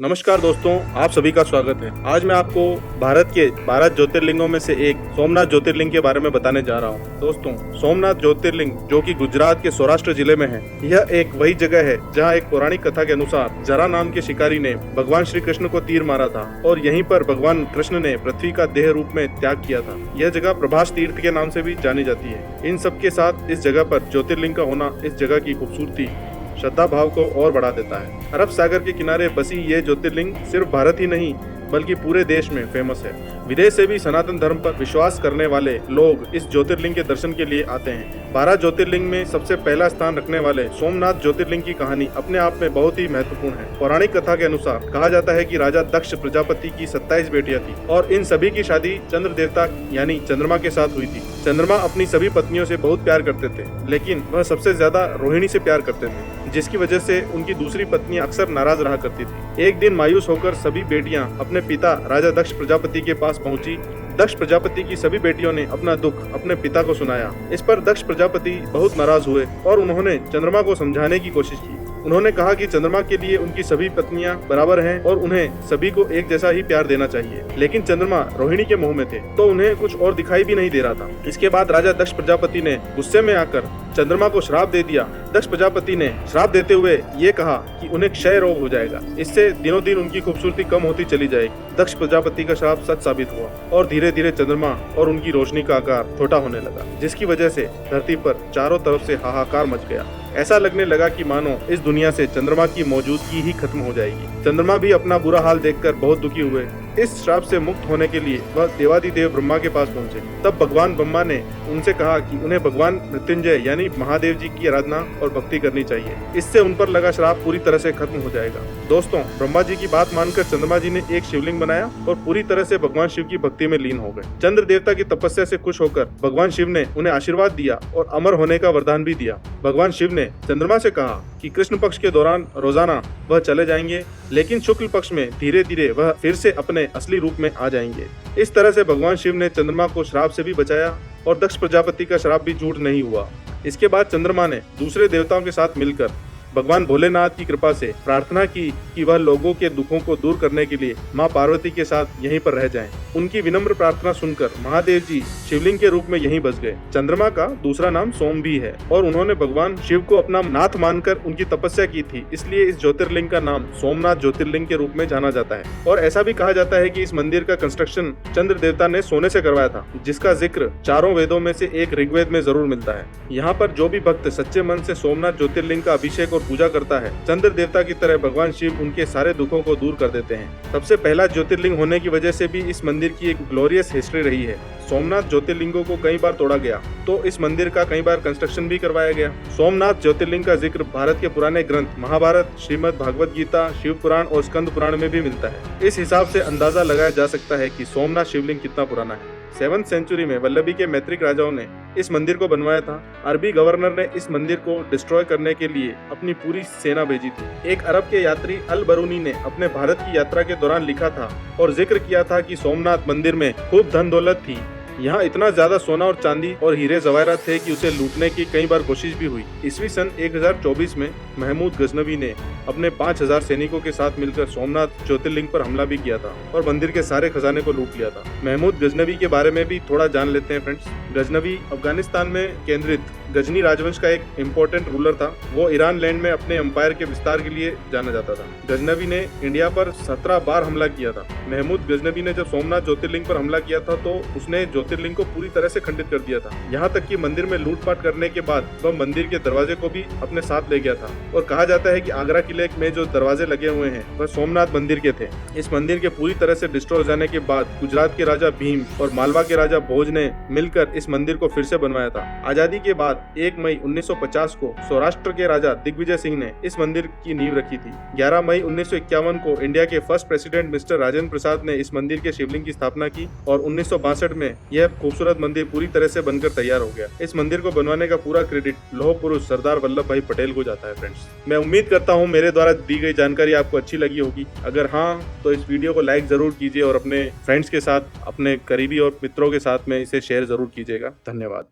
नमस्कार दोस्तों, आप सभी का स्वागत है। आज मैं आपको भारत के 12 ज्योतिर्लिंगों में से एक सोमनाथ ज्योतिर्लिंग के बारे में बताने जा रहा हूँ। दोस्तों, सोमनाथ ज्योतिर्लिंग जो कि गुजरात के सौराष्ट्र जिले में है, यह एक वही जगह है जहाँ एक पौराणिक कथा के अनुसार जरा नाम के शिकारी ने भगवान श्री कृष्ण को तीर मारा था और यहीं पर भगवान कृष्ण ने पृथ्वी का देह रूप में त्याग किया था। यह जगह प्रभास तीर्थ के नाम से भी जानी जाती है। इन सब के साथ इस जगह पर ज्योतिर्लिंग का होना इस जगह की खूबसूरती श्रद्धा भाव को और बढ़ा देता है। अरब सागर के किनारे बसी ये ज्योतिर्लिंग सिर्फ भारत ही नहीं बल्कि पूरे देश में फेमस है। विदेश से भी सनातन धर्म पर विश्वास करने वाले लोग इस ज्योतिर्लिंग के दर्शन के लिए आते हैं। 12 ज्योतिर्लिंग में सबसे पहला स्थान रखने वाले सोमनाथ ज्योतिर्लिंग की कहानी अपने आप में बहुत ही महत्वपूर्ण है। पौराणिक कथा के अनुसार कहा जाता है कि राजा दक्ष प्रजापति की 27 बेटियां थी और इन सभी की शादी चंद्र देवता यानी चंद्रमा के साथ हुई थी। चंद्रमा अपनी सभी पत्नियों से बहुत प्यार करते थे, लेकिन वह सबसे ज्यादा रोहिणी से प्यार करते थे, जिसकी वजह से उनकी दूसरी पत्नी अक्सर नाराज रहा करती थी। एक दिन मायूस होकर सभी बेटियां अपने पिता राजा दक्ष प्रजापति के पास पहुंची। दक्ष प्रजापति की सभी बेटियों ने अपना दुख अपने पिता को सुनाया। इस पर दक्ष प्रजापति बहुत नाराज हुए और उन्होंने चंद्रमा को समझाने की कोशिश की। उन्होंने कहा कि चंद्रमा के लिए उनकी सभी पत्नियां बराबर हैं और उन्हें सभी को एक जैसा ही प्यार देना चाहिए, लेकिन चंद्रमा रोहिणी के मोह में थे तो उन्हें कुछ और दिखाई भी नहीं दे रहा था। इसके बाद राजा दक्ष प्रजापति ने गुस्से में आकर चंद्रमा को श्राप दे दिया। दक्ष प्रजापति ने श्राप देते हुए ये कहा कि उन्हें क्षय रोग हो जाएगा, इससे दिनों दिन उनकी खूबसूरती कम होती चली जाएगी। दक्ष प्रजापति का श्राप सच साबित हुआ और धीरे धीरे चंद्रमा और उनकी रोशनी का आकार छोटा होने लगा, जिसकी वजह से धरती पर चारों तरफ से हाहाकार मच गया। ऐसा लगने लगा कि मानो इस दुनिया से चंद्रमा की मौजूदगी ही खत्म हो जाएगी। चंद्रमा भी अपना बुरा हाल देखकर बहुत दुखी हुए। इस श्राप से मुक्त होने के लिए वह देवादिदेव ब्रह्मा के पास पहुंचे। तब भगवान ब्रह्मा ने उनसे कहा कि उन्हें भगवान मृत्युंजय यानी महादेव जी की आराधना और भक्ति करनी चाहिए, इससे उन पर लगा श्राप पूरी तरह से खत्म हो जाएगा। दोस्तों, ब्रह्मा जी की बात मानकर चंद्रमा जी ने एक शिवलिंग बनाया और पूरी तरह से भगवान शिव की भक्ति में लीन हो गए। चंद्र देवता की तपस्या से खुश होकर भगवान शिव ने उन्हें आशीर्वाद दिया और अमर होने का वरदान भी दिया। भगवान शिव ने चंद्रमा से कहा कि कृष्ण पक्ष के दौरान रोजाना वह चले जाएंगे, लेकिन शुक्ल पक्ष में धीरे धीरे वह फिर से अपने असली रूप में आ जाएंगे। इस तरह से भगवान शिव ने चंद्रमा को श्राप से भी बचाया और दक्ष प्रजापति का श्राप भी झूठ नहीं हुआ। इसके बाद चंद्रमा ने दूसरे देवताओं के साथ मिलकर भगवान भोलेनाथ की कृपा से प्रार्थना की कि वह लोगों के दुखों को दूर करने के लिए मां पार्वती के साथ यहीं पर रह जाएं। उनकी विनम्र प्रार्थना सुनकर महादेव जी शिवलिंग के रूप में यहीं बस गए। चंद्रमा का दूसरा नाम सोम भी है और उन्होंने भगवान शिव को अपना नाथ मानकर उनकी तपस्या की थी, इसलिए इस ज्योतिर्लिंग का नाम सोमनाथ ज्योतिर्लिंग के रूप में जाना जाता है। और ऐसा भी कहा जाता है कि इस मंदिर का कंस्ट्रक्शन चंद्र देवता ने सोने से करवाया था, जिसका जिक्र चारों वेदों में से एक ऋग्वेद में जरूर मिलता है। यहाँ पर जो भी भक्त सच्चे मन से सोमनाथ ज्योतिर्लिंग का अभिषेक पूजा करता है, चंद्र देवता की तरह भगवान शिव उनके सारे दुखों को दूर कर देते हैं। सबसे पहला ज्योतिर्लिंग होने की वजह से भी इस मंदिर की एक ग्लोरियस हिस्ट्री रही है। सोमनाथ ज्योतिर्लिंगों को कई बार तोड़ा गया तो इस मंदिर का कई बार कंस्ट्रक्शन भी करवाया गया। सोमनाथ ज्योतिर्लिंग का जिक्र भारत के पुराने ग्रंथ महाभारत, श्रीमद् भागवत गीता, शिव पुराण और स्कंद पुराण में भी मिलता है। इस हिसाब से अंदाजा लगाया जा सकता है कि सोमनाथ शिवलिंग कितना पुराना है। 7th सेंचुरी में वल्लभी के मैत्रिक राजाओं ने इस मंदिर को बनवाया था। अरबी गवर्नर ने इस मंदिर को डिस्ट्रॉय करने के लिए अपनी पूरी सेना भेजी थी। एक अरब के यात्री अल बरूनी ने अपने भारत की यात्रा के दौरान लिखा था और जिक्र किया था कि सोमनाथ मंदिर में खूब धन दौलत थी। यहाँ इतना ज्यादा सोना और चांदी और हीरे जवाहरात थे कि उसे लूटने की कई बार कोशिश भी हुई। ईस्वी सन 1024 में महमूद गजनवी ने अपने 5000 सैनिकों के साथ मिलकर सोमनाथ ज्योतिर्लिंग पर हमला भी किया था और मंदिर के सारे खजाने को लूट लिया था। महमूद गजनवी के बारे में भी थोड़ा जान लेते हैं फ्रेंड्स। गजनवी अफगानिस्तान में केंद्रित गजनी राजवंश का एक इम्पोर्टेंट रूलर था। वो ईरान लैंड में अपने एम्पायर के विस्तार के लिए जाना जाता था। गजनवी ने इंडिया पर 17 बार हमला किया था। महमूद गजनवी ने जब सोमनाथ ज्योतिर्लिंग पर हमला किया था तो उसने ज्योतिर्लिंग को पूरी तरह से खंडित कर दिया था। यहाँ तक कि मंदिर में लूटपाट करने के बाद वह मंदिर के दरवाजे को भी अपने साथ ले गया था। और कहा जाता है कि आगरा किले में जो दरवाजे लगे हुए हैं वह सोमनाथ मंदिर के थे। इस मंदिर के पूरी तरह से डिस्ट्रॉय हो जाने के बाद गुजरात के राजा भीम और मालवा के राजा भोज ने मिलकर इस मंदिर को फिर से बनवाया था। आजादी के बाद 1 मई 1950 को सौराष्ट्र के राजा दिग्विजय सिंह ने इस मंदिर की नींव रखी थी। 11 मई 1951 को इंडिया के first president mister Rajendra Prasad ने इस मंदिर के शिवलिंग की स्थापना की और 1962 में यह खूबसूरत मंदिर पूरी तरह से बनकर तैयार हो गया। इस मंदिर को बनवाने का पूरा क्रेडिट लौह पुरुष सरदार वल्लभ भाई पटेल को जाता है। फ्रेंड्स, मैं उम्मीद करता हूँ मेरे द्वारा दी गई जानकारी आपको अच्छी लगी होगी। अगर हाँ तो इस वीडियो को लाइक जरूर कीजिए और अपने फ्रेंड्स के साथ, अपने करीबी और मित्रों के साथ में इसे शेयर जरूर कीजिएगा। धन्यवाद।